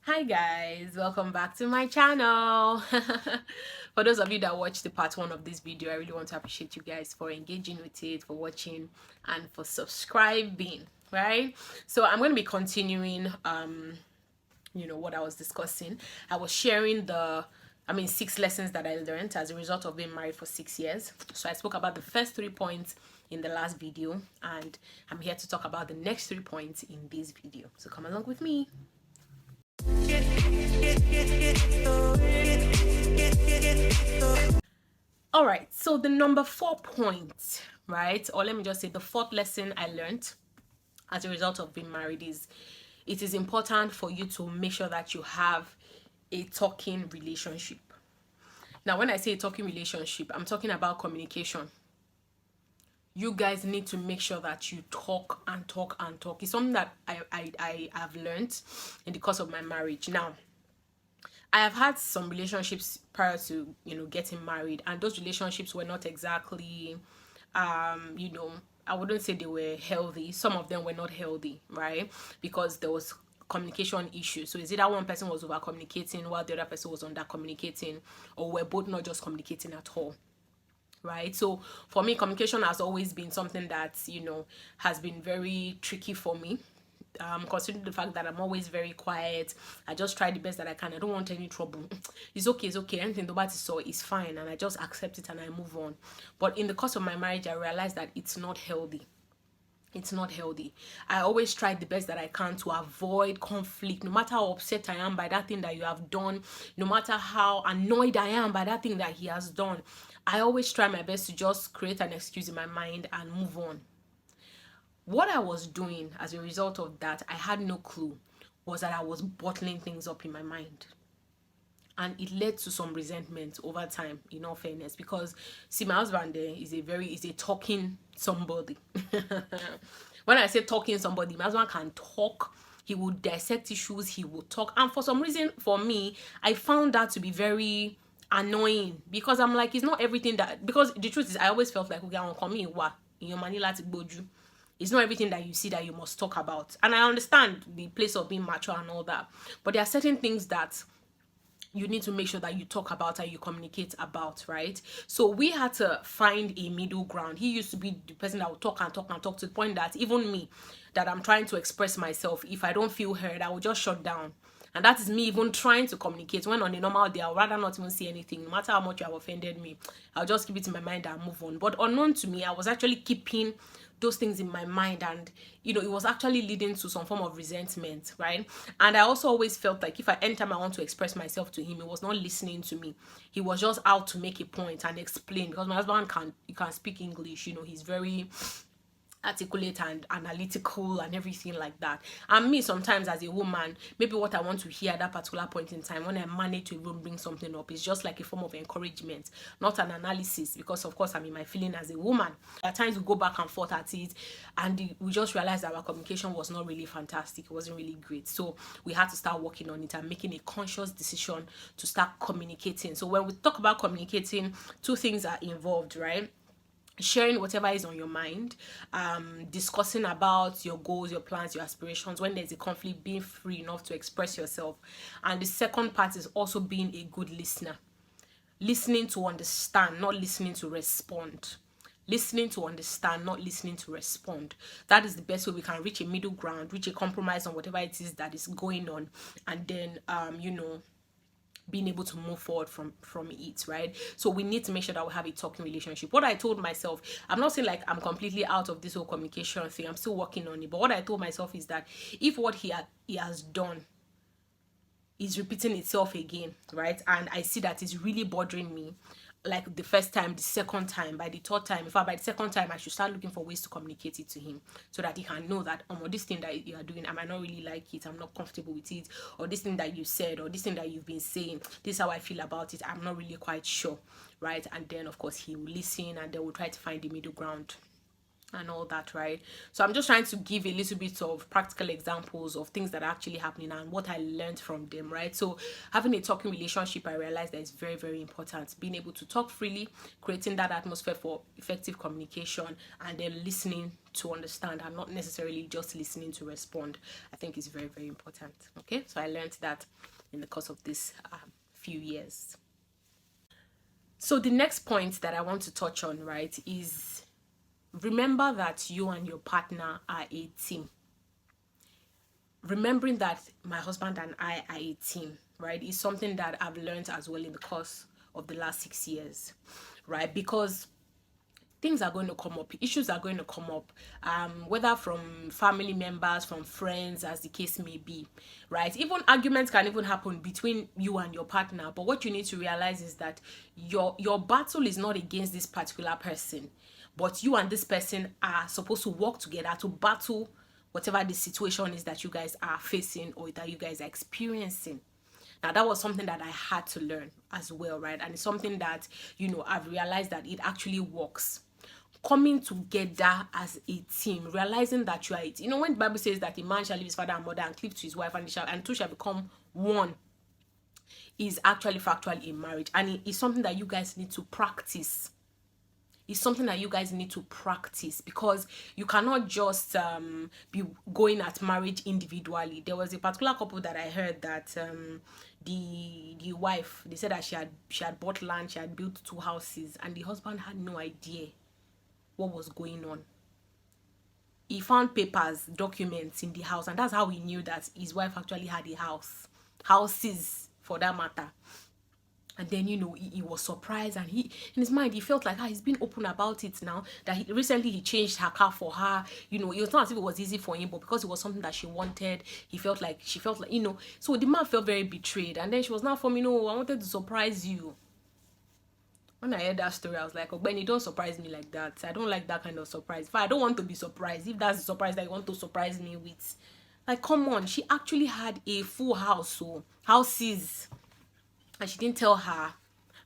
Hi guys, welcome back to my channel. For those of you that watched the part 1 of this video, I really want to appreciate you guys for engaging with it, for watching, and for subscribing, right? So I'm going to be continuing what I was discussing. I was sharing the 6 lessons that I learned as a result of being married for 6 years. So I spoke about the first 3 points in the last video, and I'm here to talk about the next 3 points in this video. So come along with me. All right, so the number 4 point, right, or let me just say the 4th lesson I learned as a result of being married is it is important for you to make sure that you have a talking relationship. Now, when I say a talking relationship, I'm talking about communication. You guys need to make sure that you talk and talk and talk. It's something that I have learned in the course of my marriage. Now, I have had some relationships prior to getting married, and those relationships were not exactly I wouldn't say they were healthy. Some of them were not healthy, right? Because there was communication issues. So is it that one person was over communicating while the other person was under communicating, or we're both not just communicating at all, right? So for me, communication has always been something that has been very tricky for me. Considering the fact that I'm always very quiet, I just try the best that I can. I don't want any trouble. It's okay. Anything nobody saw is fine, and I just accept it and I move on. But in the course of my marriage, I realized that it's not healthy. It's not healthy. I always try the best that I can to avoid conflict, no matter how upset I am by that thing that you have done, no matter how annoyed I am by that thing that he has done. I always try my best to just create an excuse in my mind and move on. What I was doing as a result of that, I had no clue, was that I was bottling things up in my mind. And it led to some resentment over time, in all fairness, because see, my husband there is a talking somebody. When I say talking somebody, my husband can talk. He would dissect issues, he would talk. And for some reason, for me, I found that to be very annoying, because I'm like, it's not everything that, because the truth is, I always felt like, okay, I won't come in your manila to boju. It's not everything that you see that you must talk about. And I understand the place of being mature and all that. But there are certain things that you need to make sure that you talk about and you communicate about, right? So we had to find a middle ground. He used to be the person that would talk and talk and talk, to the point that even me, that I'm trying to express myself, if I don't feel heard, I will just shut down. And that is me even trying to communicate, when on a normal day, I'd rather not even say anything. No matter how much you have offended me, I'll just keep it in my mind and move on. But unknown to me, I was actually keeping those things in my mind, and it was actually leading to some form of resentment, right? And I also always felt like if anytime I want to express myself to him, he was not listening to me. He was just out to make a point and explain, because my husband can speak English. He's very articulate and analytical and everything like that. And me, sometimes as a woman, maybe what I want to hear at that particular point in time, when I manage to even bring something up, is just like a form of encouragement, not an analysis, because of course I'm in my feeling as a woman. At times we go back and forth at it, and we just realized that our communication was not really fantastic. It wasn't really great. So we had to start working on it and making a conscious decision to start communicating. So when we talk about communicating, 2 things are involved, right? Sharing whatever is on your mind, discussing about your goals, your plans, your aspirations. When there's a conflict, being free enough to express yourself. And the second part is also being a good listener. Listening to understand, not listening to respond. Listening to understand, not listening to respond. That is the best way we can reach a middle ground, reach a compromise on whatever it is that is going on, and then being able to move forward from it, right? So we need to make sure that we have a talking relationship. What I told myself, I'm not saying like I'm completely out of this whole communication thing, I'm still working on it, but what I told myself is that if what he has done is repeating itself again, right, and I see that it's really bothering me, like the first time, the second time, by the third time, in fact, by the second time, I should start looking for ways to communicate it to him, so that he can know that, this thing that you are doing, I might not really like it, I'm not comfortable with it, or this thing that you said, or this thing that you've been saying, this is how I feel about it, I'm not really quite sure, right? And then of course he will listen, and then we'll try to find the middle ground and all that, right? So I'm just trying to give a little bit of practical examples of things that are actually happening and what I learned from them, right? So having a talking relationship, I realized that it's very, very important. Being able to talk freely, creating that atmosphere for effective communication, and then listening to understand, and not necessarily just listening to respond, I think is very, very important. Okay, so I learned that. in the course of this few years. So the next point that I want to touch on, right, is remember that you and your partner are a team. Remembering that my husband and I are a team, right, is something that I've learned as well in the course of the last 6 years, right? Because things are going to come up, issues are going to come up, whether from family members, from friends, as the case may be, right? Even arguments can even happen between you and your partner. But what you need to realize is that your battle is not against this particular person, but you and this person are supposed to work together to battle whatever the situation is that you guys are facing or that you guys are experiencing. Now, that was something that I had to learn as well, right? And it's something that, I've realized that it actually works. Coming together as a team, realizing that you are it. When the Bible says that a man shall leave his father and mother and cleave to his wife, and two shall become one, is actually factual in marriage. And it is something that you guys need to practice. It's something that you guys need to practice, because you cannot just be going at marriage individually. There was a particular couple that I heard that the wife, they said that she had bought land, she had built 2 houses, and the husband had no idea what was going on. He found papers, documents in the house, and that's how he knew that his wife actually had a houses for that matter. And then, he was surprised, and in his mind, he felt like, he's been open about it now, that recently he changed her car for her. It was not as if it was easy for him, but because it was something that she wanted, she felt like, so the man felt very betrayed. And then she was now for me, I wanted to surprise you. When I heard that story, I was like, oh, Benny, don't surprise me like that. I don't like that kind of surprise. If I don't want to be surprised, if that's the surprise that you want to surprise me with, like, come on. She actually had a full house, so houses. And she didn't tell her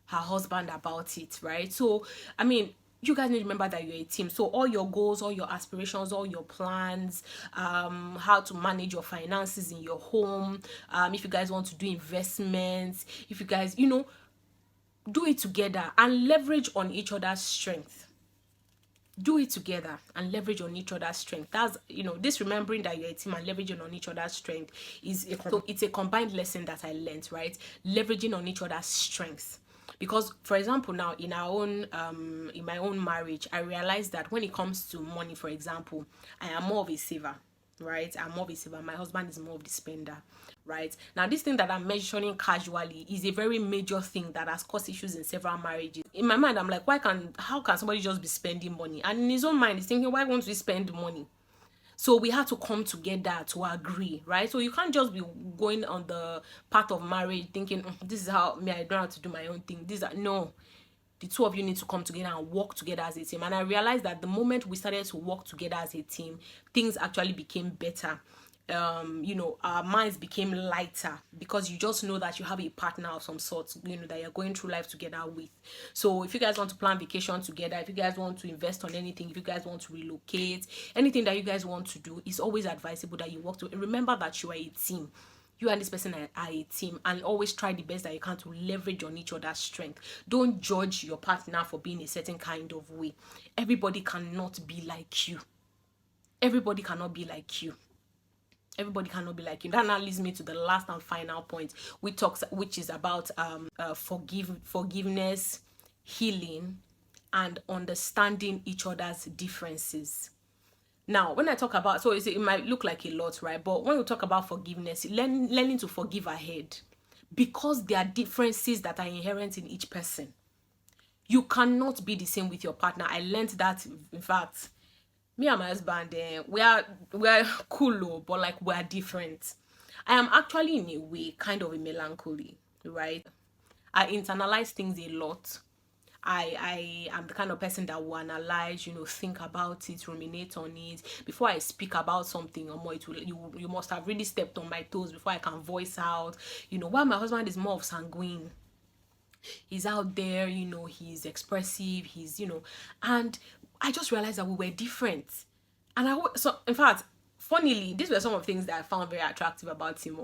husband about it, right? So, you guys need to remember that you're a team. So all your goals, all your aspirations, all your plans, how to manage your finances in your home, if you guys want to do investments, if you guys, do it together and leverage on each other's strength. Do it together and leverage on each other's strength. That's, this remembering that you're a team and leveraging on each other's strength so it's a combined lesson that I learned, right? Leveraging on each other's strengths. Because, for example, now in my own marriage, I realized that when it comes to money, for example, I am more of a saver, right? I'm more of a saver. My husband is more of the spender, right? Now, this thing that I'm mentioning casually is a very major thing that has caused issues in several marriages. In my mind, I'm like, how can somebody just be spending money? And in his own mind, he's thinking, why won't we spend money? So we had to come together to agree, right? So you can't just be going on the path of marriage thinking, this is how I don't have to do my own thing. No. The two of you need to come together and work together as a team. And I realized that the moment we started to work together as a team, things actually became better. Our minds became lighter, because you just know that you have a partner of some sort, that you're going through life together with. So if you guys want to plan vacation together, if you guys want to invest on anything, if you guys want to relocate, anything that you guys want to do, it's always advisable that you work together. Remember that you are a team. You and this person are a team, and always try the best that you can to leverage on each other's strength. Don't judge your partner for being a certain kind of way. Everybody cannot be like you. Everybody cannot be like you. Everybody cannot be like you. That now leads me to the last and final point, which is about forgiveness, healing, and understanding each other's differences. Now, when I talk about, so it might look like a lot, right? But when we talk about forgiveness, learning to forgive ahead, because there are differences that are inherent in each person. You cannot be the same with your partner. I learned that, in fact, me and my husband, we're cool, but like we're different. I am actually in a way kind of a melancholy, right? I internalize things a lot. I am the kind of person that will analyze, think about it, ruminate on it before I speak about something, or more. You must have really stepped on my toes before I can voice out. While my husband is more of sanguine. He's out there, he's expressive, and I just realized that we were different. And in fact, funnily, these were some of the things that I found very attractive about him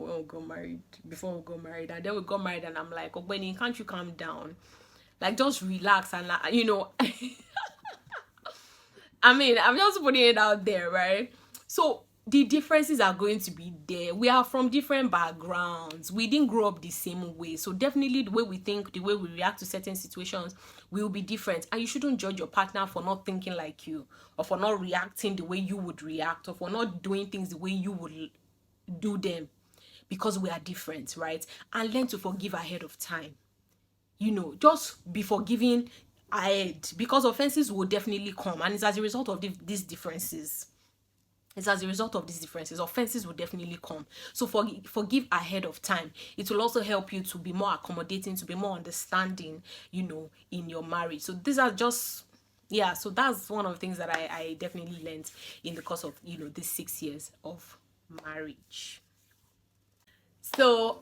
before we got married. And then we got married, and I'm like, oh, Benny, can't you calm down? Like, just relax and, I'm just putting it out there, right? So the differences are going to be there. We are from different backgrounds. We didn't grow up the same way. So definitely the way we think, the way we react to certain situations will be different. And you shouldn't judge your partner for not thinking like you, or for not reacting the way you would react, or for not doing things the way you would do them, because we are different, right? And learn to forgive ahead of time. You know, just be forgiving ahead, because offenses will definitely come, and it's as a result of these differences. It's as a result of these differences, offenses will definitely come. So forgive ahead of time. It will also help you to be more accommodating, to be more understanding, you know, in your marriage. So these are just, yeah, so that's one of the things that I definitely learned in the course of, you know, these 6 years of marriage. So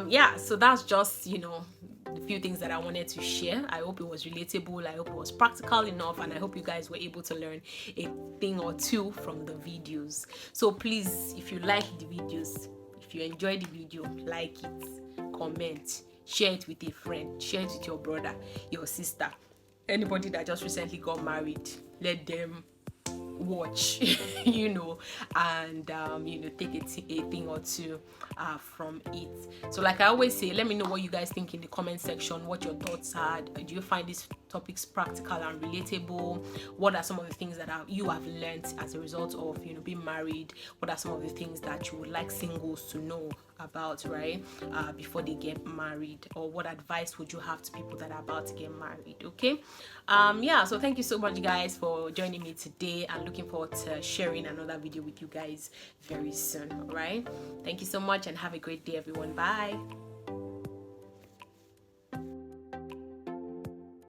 yeah, so that's just, you know, a few things that I wanted to share. I hope it was relatable, I hope it was practical enough, and I hope you guys were able to learn a thing or two from the videos. So please, if you like the videos, if you enjoy the video, like it, comment, share it with a friend, share it with your brother, your sister, anybody that just recently got married. Let them watch you know, and you know, take a thing or two from it. So like I always say, let me know what you guys think in the comment section, what your thoughts are. Do you find these topics practical and relatable? What are some of the things that you have learned as a result of, you know, being married? What are some of the things that you would like singles to know about, right, before they get married? Or what advice would you have to people that are about to get married? Okay, yeah, so thank you so much guys for joining me today, and looking forward to sharing another video with you guys very soon. All right, thank you so much, and have a great day everyone. Bye.